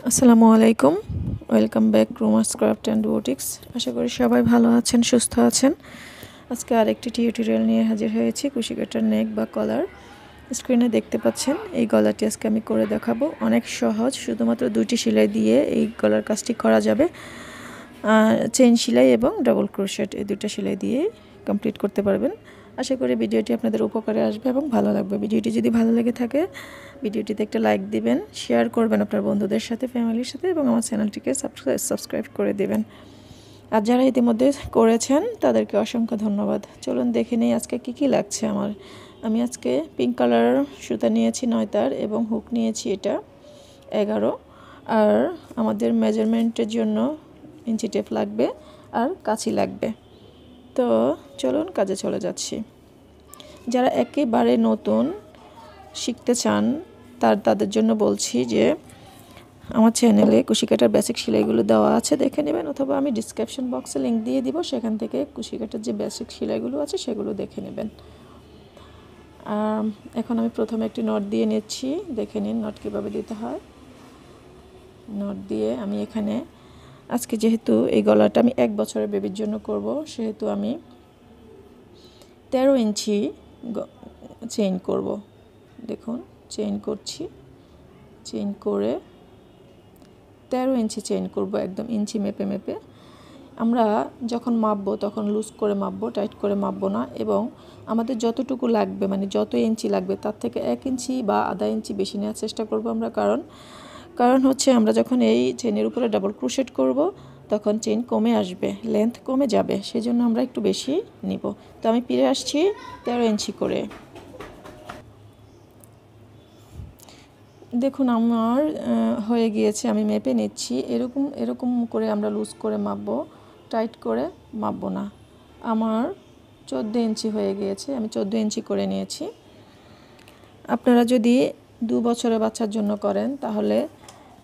আসসালামু আলাইকুম, welcome back Ruma's craft and boutiques. আশা করি সবাই ভালো আছেন, সুস্থ আছেন। আজকে আরেকটি টিউটোরিয়াল নিয়ে হাজির হয়েছি, কুশি কাটার নেক বা কলার। স্ক্রিনে দেখতে পাচ্ছেন এই গলাটি আজকে আমি করে দেখাবো। অনেক সহজ, শুধুমাত্র 2টি সেলাই দিয়ে এই গলার কাজটি করা যাবে। চেইন সেলাই এবং ডাবল ক্রোশেট এই 2টা সেলাই দিয়ে কমপ্লিট করতে পারবেন। আশা করি ভিডিওটি আপনাদের উপকারে আসবে এবং ভালো লাগবে। ভিডিওটি যদি ভালো লেগে থাকে ভিডিওটিতে একটা লাইক দিবেন, শেয়ার করবেন আপনার বন্ধুদের সাথে, ফ্যামিলির সাথে, এবং আমার চ্যানেলটিকে সাবস্ক্রাইব করে দিবেন। আর যারা ইতিমধ্যে করেছেন তাদেরকে অসংখ্য ধন্যবাদ। চলুন দেখে নিই আজকে কি লাগছে আমার। আমি আজকে পিঙ্ক কালার সুতা নিয়েছি 9 তার এবং হুক নিয়েছি এটা 11। আর আমাদের মেজারমেন্টের জন্য ইঞ্চি টেপ লাগবে আর কাঁচি লাগবে। তো চলুন কাজে চলে যাচ্ছি। যারা একেবারে নতুন শিখতে চান তাদের জন্য বলছি যে আমার চ্যানেলে কুশি কাটার বেসিক সেলাইগুলো দেওয়া আছে, দেখে নেবেন, অথবা আমি ডিসক্রিপশন বক্সে লিঙ্ক দিয়ে দিব, সেখান থেকে কুশি কাটার যে বেসিক সেলাইগুলো আছে সেগুলো দেখে নেবেন। এখন আমি প্রথমে একটি নট দিয়ে নিচ্ছি, দেখে নিন নট কীভাবে দিতে হয়। নট দিয়ে আমি এখানে আজকে যেহেতু এই গলাটা আমি 1 বছরের বেবির জন্য করব, সেহেতু আমি 13 ইঞ্চি চেইন করব। দেখুন চেইন করছি, চেইন করে 13 ইঞ্চি চেইন করব, একদম ইঞ্চি মেপে মেপে। আমরা যখন মাপবো তখন লুজ করে মাপবো, টাইট করে মাপবো না। এবং আমাদের যতটুকু লাগবে, মানে যত ইঞ্চি লাগবে তার থেকে 1 ইঞ্চি বা আধা ইঞ্চি বেশি নেওয়ার চেষ্টা করব আমরা। কারণ হচ্ছে আমরা যখন এই চেইনের উপরে ডাবল ক্রোশেট করব তখন চেইন কমে আসবে, লেন্থ কমে যাবে, সেজন্য আমরা একটু বেশি নিব। তো আমি ফিরে আসছি 13 ইঞ্চি করে। দেখুন আমার হয়ে গিয়েছে, আমি মেপে নিচ্ছি। এরকম করে আমরা লুজ করে মাপবো, টাইট করে মাপবো না। আমার 14 ইঞ্চি হয়ে গিয়েছে, আমি 14 ইঞ্চি করে নিয়েছি। আপনারা যদি 2 বছরের বাচ্চার জন্য করেন তাহলে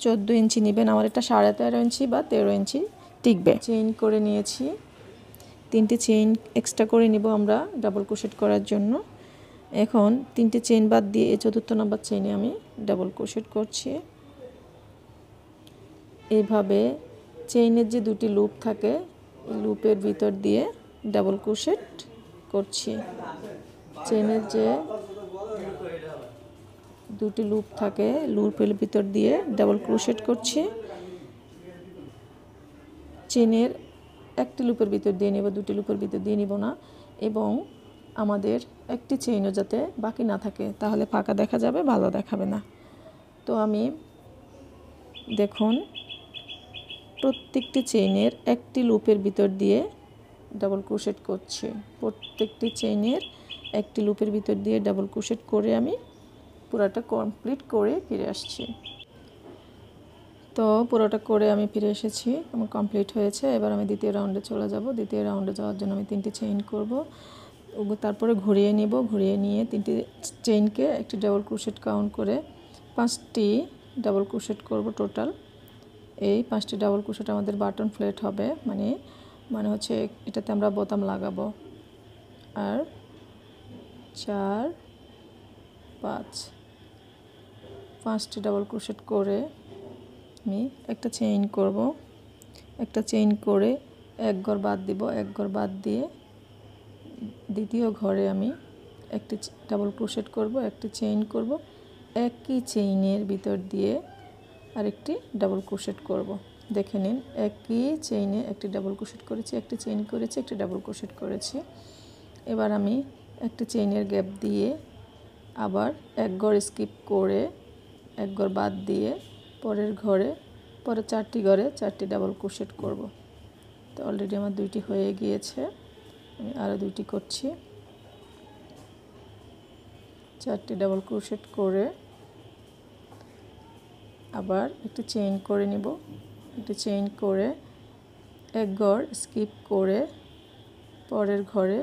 14 ইঞ্চি নেবেন। আমার এটা 13.5 ইঞ্চি বা 13 ইঞ্চি টিকবে। চেইন করে নিয়েছি, 3টে চেইন এক্সট্রা করে নিব আমরা ডাবল ক্রোশেট করার জন্য। এখন 3টে চেইন বাদ দিয়ে এই 4র্থ নাম্বার চেইনে আমি ডাবল ক্রোশেট করছি। এইভাবে চেইনের যে 2টি লুপ থাকে এই লুপের ভিতর দিয়ে ডাবল ক্রোশেট করছি। চেইনের যে 2টি লুপ থাকে লুপের ভিতর দিয়ে ডাবল ক্রোশেট করছি। চেইনের একটি লুপের ভিতর দিয়ে নেব, 2টি লুপের ভিতর দিয়ে নিব না। এবং আমাদের একটি চেইনও যাতে বাকি না থাকে, তাহলে ফাঁকা দেখা যাবে, ভালো দেখাবে না। তো আমি দেখুন প্রত্যেকটি চেইনের একটি লুপের ভিতর দিয়ে ডাবল ক্রোশেট করছি। প্রত্যেকটি চেইনের একটি লুপের ভিতর দিয়ে ডাবল ক্রোশেট করে আমি পুরোটা কমপ্লিট করে ফিরে আসছি। তো পুরোটা করে আমি ফিরে এসেছি, আমার কমপ্লিট হয়েছে। এবার আমি দ্বিতীয় রাউন্ডে চলে যাব। দ্বিতীয় রাউন্ডে যাওয়ার জন্য আমি 3টি চেইন করব, তারপরে ঘুরিয়ে নিব। ঘুরিয়ে নিয়ে 3টি চেইনকে একটি ডাবল ক্রোশেট কাউন্ট করে 5টি ডাবল ক্রোশেট করব টোটাল। এই 5টি ডাবল ক্রোশেট আমাদের বাটন ফ্লেট হবে, মানে হচ্ছে এটাতে আমরা বোতাম লাগাবো। আর 4 5টি ডাবল ক্রোশেট করে আমি একটা চেইন করব। একটা চেইন করে এক ঘর বাদ দিব, এক ঘর বাদ দিয়ে দ্বিতীয় ঘরে আমি একটি ডাবল ক্রোশেট করব, একটি চেইন করব, একই চেইনের ভিতর দিয়ে আরেকটি ডাবল ক্রোশেট করব। দেখে নিন একই চেইনে একটি ডাবল ক্রোশেট করেছি, একটি চেইন করেছি, একটি ডাবল ক্রোশেট করেছি। এবার আমি একটি চেইনের গ্যাপ দিয়ে আবার এক ঘর স্কিপ করে এক ঘর বাদ দিয়ে পরের 4টি ঘরে 4টি ডাবল ক্রোশেট করব। তো অলরেডি আমার 2টি হয়ে গিয়েছে, আমি আরও 2টি করছি। 4টি ডাবল ক্রোশেট করে আবার একটি চেইন করে নিব। একটি চেইন করে এক ঘর স্কিপ করে পরের ঘরে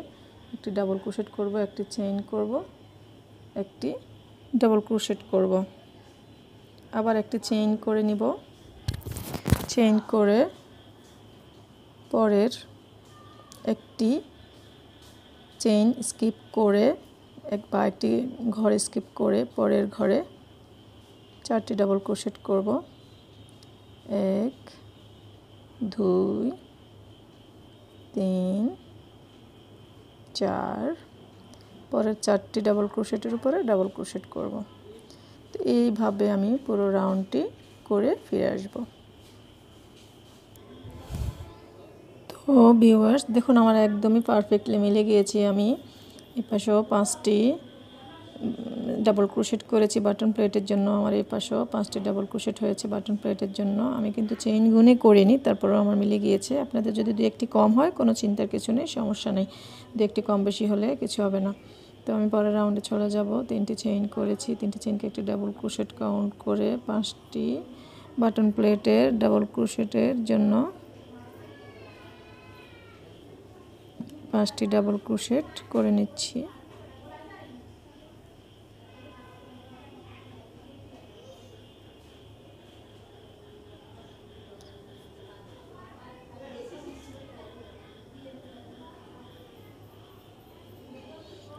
একটি ডাবল ক্রোশেট করব, একটি চেইন করব, একটি ডাবল ক্রোশেট করব, আবার একটি চেইন করে নিব। চেইন করে পরের একটি চেইন স্কিপ করে একটি ঘর স্কিপ করে পরের ঘরে 4টি ডাবল ক্রোশেট করব। 1 2 3 4 পরের 4টি ডাবল ক্রোশেটের উপরে ডাবল ক্রোশেট করব। তো এইভাবে আমি পুরো রাউন্ডটি করে ফিরে আসব। তো ভিউয়ার্স দেখুন আমার একদমই পারফেক্টলি মিলে গিয়েছে। আমি এই পাশেও 5টি ডাবল ক্রোশেট করেছি বাটন প্লেটের জন্য। আমার এই পাশেও 5টি ডাবল ক্রোশেট হয়েছে বাটন প্লেটের জন্য। আমি কিন্তু চেইন গুনে করিনি, তারপরেও আমার মিলে গিয়েছে। আপনাদের যদি 2-1টি কম হয় কোনো চিন্তার কিছু নেই, সমস্যা নেই। 2-1টি কম বেশি হলে কিছু হবে না। তো আমি পরের রাউন্ডে চলে যাব। 3টি চেইন করেছি, 3টি চেইনকে একটি ডাবল ক্রোশেট কাউন্ট করে 5টি বাটন প্লেটের ডাবল ক্রোশেটের জন্য 5টি ডাবল ক্রোশেট করে নিচ্ছি।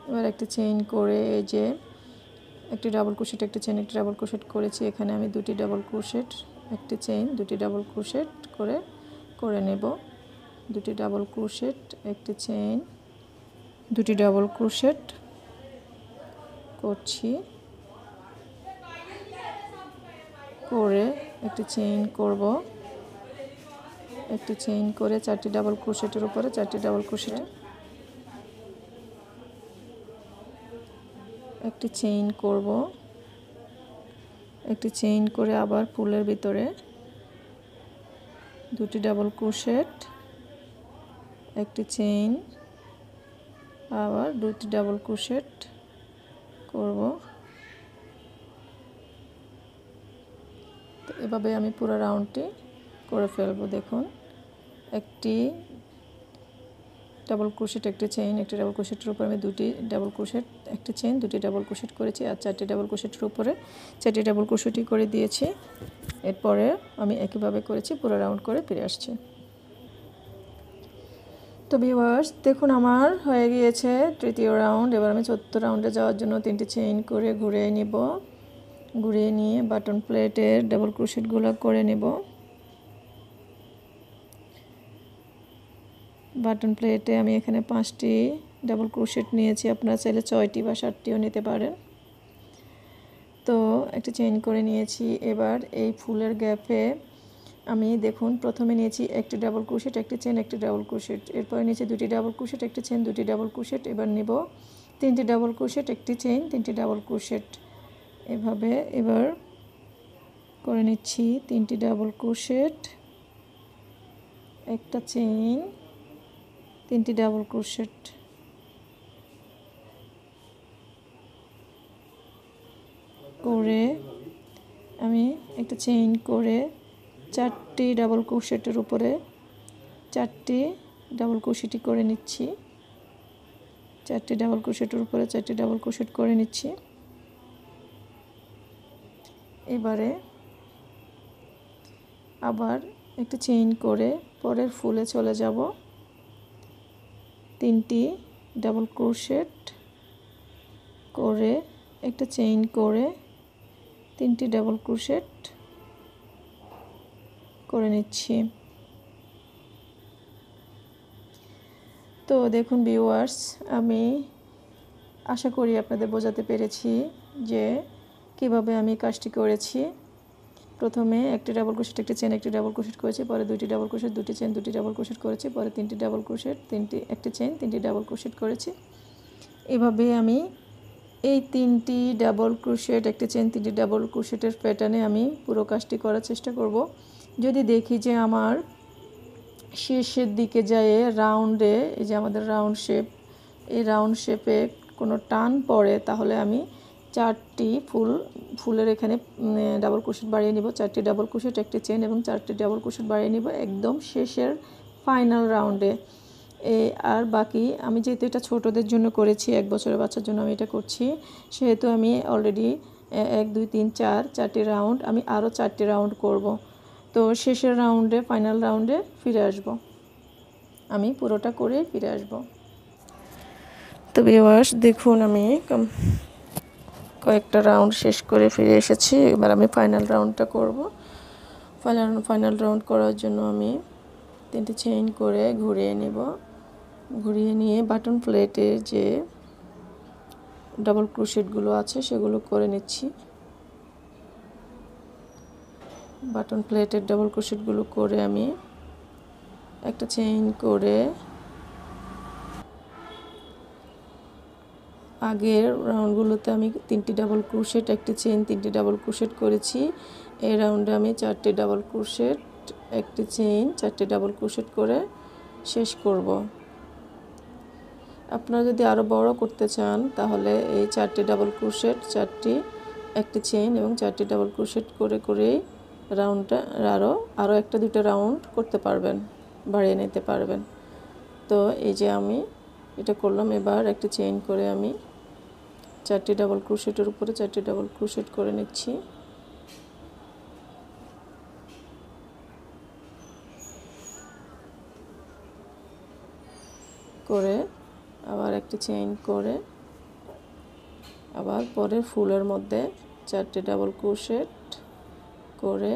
এবার একটা চেইন করে এই যে একটি ডাবল ক্রোশেট, একটি চেইন, একটি ডাবল ক্রোশেট করেছি। এখানে আমি 2টি ডাবল ক্রোশেট, একটি চেইন, 2টি ডাবল ক্রোশেট করে নেব। 2টি ডাবল ক্রোশেট, একটি চেইন, 2টি ডাবল ক্রোশেট করছি, করে একটি চেইন করব। একটি চেইন করে 4টি ডাবল ক্রোশেটের উপরে 4টি ডাবল ক্রোশেট, একটি চেইন করব, একটি চেইন করে আবার ফুলের ভিতরে 2টি ডাবল ক্রোশেট, একটি চেইন, আবার 2টি ডাবল ক্রোশেট করব। তো এভাবে আমি পুরো রাউন্ডটি করে ফেলবো। দেখুন একটি ডাবল ক্রোশেট, একটি চেইন, একটি ডাবল ক্রোশেটের উপরে আমি 2টি ডাবল ক্রোশেট, একটি চেইন, 2টি ডাবল ক্রোশেট করেছি। আর 4টি ডাবল ক্রোশেটের উপরে 4টি ডাবল ক্রোশেটই করে দিয়েছি। এরপরে আমি একইভাবে করেছি, পুরো রাউন্ড করে ফিরে আসছি। তো ভিউয়ার্স দেখুন আমার হয়ে গিয়েছে 3য় রাউন্ড। এবার আমি 4র্থ রাউন্ডে যাওয়ার জন্য 3টি চেইন করে ঘুরিয়ে নিব। ঘুরিয়ে নিয়ে বাটন প্লেটের ডাবল ক্রোশেটগুলো করে নেব। বাটন প্লেটে আমি এখানে 5টি ডাবল ক্রোশেট নিয়েছি, আপনারা চাইলে 6টি বা 7টিও নিতে পারেন। তো একটা চেইন করে নিয়েছি। এবার এই ফুলের গ্যাপে আমি দেখুন প্রথমে নিয়েছি একটি ডাবল ক্রোশেট, একটি চেইন, একটি ডাবল ক্রোশেট। এরপরে নিয়েছি 2টি ডাবল ক্রোশেট, একটি চেইন, 2টি ডাবল ক্রোশেট। এবার নেব 3টি ডাবল ক্রোশেট, একটি চেইন, 3টি ডাবল ক্রোশেট। এভাবে এবার করে নিচ্ছি 3টি ডাবল ক্রোশেট, একটা চেইন, 3টি ডাবল ক্রোশেট করে আমি একটা চেইন করে 4টি ডাবল ক্রোশেটের উপরে 4টি ডাবল ক্রোশেটই করে নিচ্ছি। 4টি ডাবল ক্রোশেটের উপরে 4টি ডাবল ক্রোশেট করে নিচ্ছি। এবারে আবার একটা চেইন করে পরের ফুলে চলে যাব। 3টি ডাবল ক্রোশেট করে একটা চেইন করে 3টি ডাবল ক্রোশেট করে নিচ্ছি। তো দেখুন ভিউয়ার্স আমি আশা করি আপনাদের বোঝাতে পেরেছি যে কিভাবে আমি কাজটি করেছি। প্রথমে একটি ডাবল ক্রোশেট, একটি চেইন, একটি ডাবল ক্রোশেট করেছি, পরে 2টি ডাবল ক্রোশেট, 2টি চেইন, 2টি ডাবল ক্রোশেট করেছি, পরে 3টি ডাবল ক্রোশেট, একটি চেইন, 3টি ডাবল ক্রোশেট করেছি। এভাবে আমি এই 3টি ডাবল ক্রোশেট, একটি চেইন, 3টি ডাবল ক্রোশেটের প্যাটার্নে আমি পুরো কাজটি করার চেষ্টা করব। যদি দেখি যে আমার শেষের দিকে যায় রাউন্ডে, এই যে আমাদের রাউন্ড শেপ, এই রাউন্ড শেপে কোনো টান পড়ে, তাহলে আমি 4টি ফুলের এখানে ডাবল ক্রোশেট বাড়িয়ে নিব। 4টি ডাবল ক্রোশেট, একটি চেইন এবং 4টি ডাবল ক্রোশেট বাড়িয়ে নিব একদম শেষের ফাইনাল রাউন্ডে। আর বাকি আমি যেহেতু এটা ছোটদের জন্য করেছি, 1 বছরের বাচ্চার জন্য আমি এটা করছি, সেহেতু আমি অলরেডি 1 2 3 4টি রাউন্ড আমি আরও 4টি রাউন্ড করব। তো শেষের রাউন্ডে ফাইনাল রাউন্ডে ফিরে আসব, আমি পুরোটা করে ফিরে আসব। তো ভিউয়ার্স দেখুন আমি কয়েকটা রাউন্ড শেষ করে ফিরে এসেছি। এবার আমি ফাইনাল রাউন্ডটা করব। ফাইনাল রাউন্ড করার জন্য আমি 3টি চেইন করে ঘুরিয়ে নেব। ঘুরিয়ে নিয়ে বাটন প্লেটের যে ডাবল ক্রোশেটগুলো আছে সেগুলো করে নিচ্ছি। বাটন প্লেটের ডাবল ক্রোশেটগুলো করে আমি একটা চেইন করে আগের রাউন্ডগুলোতে আমি 3টি ডাবল ক্রোশেট, একটি চেইন, 3টি ডাবল ক্রোশেট করেছি। এই রাউন্ডে আমি 4টি ডাবল ক্রোশেট, একটি চেইন, 4টি ডাবল ক্রোশেট করে শেষ করব। আপনারা যদি আরও বড় করতে চান তাহলে এই 4টি ডাবল ক্রোশেট, একটি চেইন এবং 4টি ডাবল ক্রোশেট করে করেই রাউন্ডটা আরও একটা দুটো রাউন্ড করতে পারবেন, বাড়িয়ে নিতে পারবেন। তো এই যে আমি এটা করলাম। এবার একটা চেইন করে আমি 4টি ডাবল ক্রোশেটের উপরে 4টি ডাবল ক্রোশেট করে নিচ্ছি। করে আবার একটি চেইন করে আবার পরের ফুলের মধ্যে 4টি ডাবল ক্রোশেট করে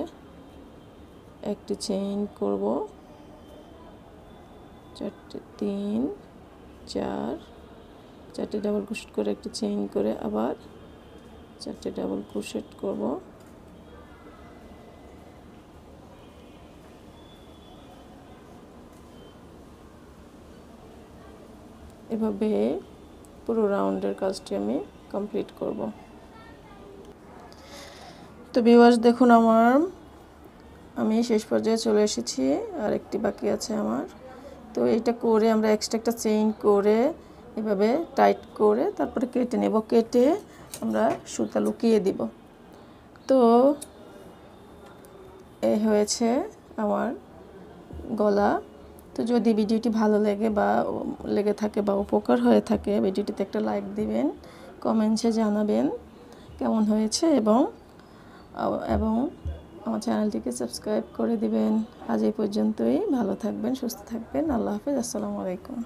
একটি চেইন করব। 3 4 4টি ডাবল ক্রোশেট করে একটি চেইন করে আবার 4টি ডাবল ক্রোশেট করব। এভাবে পুরো রাউন্ডের কাজটি আমি কমপ্লিট করব। তো ভিউয়ার্স দেখুন, আমি শেষ পর্যায়ে চলে এসেছি, আর একটি বাকি আছে আমার। তো এটা করে আমরা এক্সট্রা একটা চেইন করে এভাবে টাইট করে তারপরে কেটে নেব। কেটে আমরা সুতা লুকিয়ে দিব। তো এই হয়েছে আমার গলা। তো যদি ভিডিওটি ভালো লেগে থাকে বা উপকার হয়ে থাকে, ভিডিওটিতে একটা লাইক দিবেন, কমেন্টসে জানাবেন কেমন হয়েছে এবং আমার চ্যানেলটিকে সাবস্ক্রাইব করে দিবেন। আজ এই পর্যন্তই। ভালো থাকবেন, সুস্থ থাকবেন। আল্লাহ হাফেজ। আসসালামু আলাইকুম।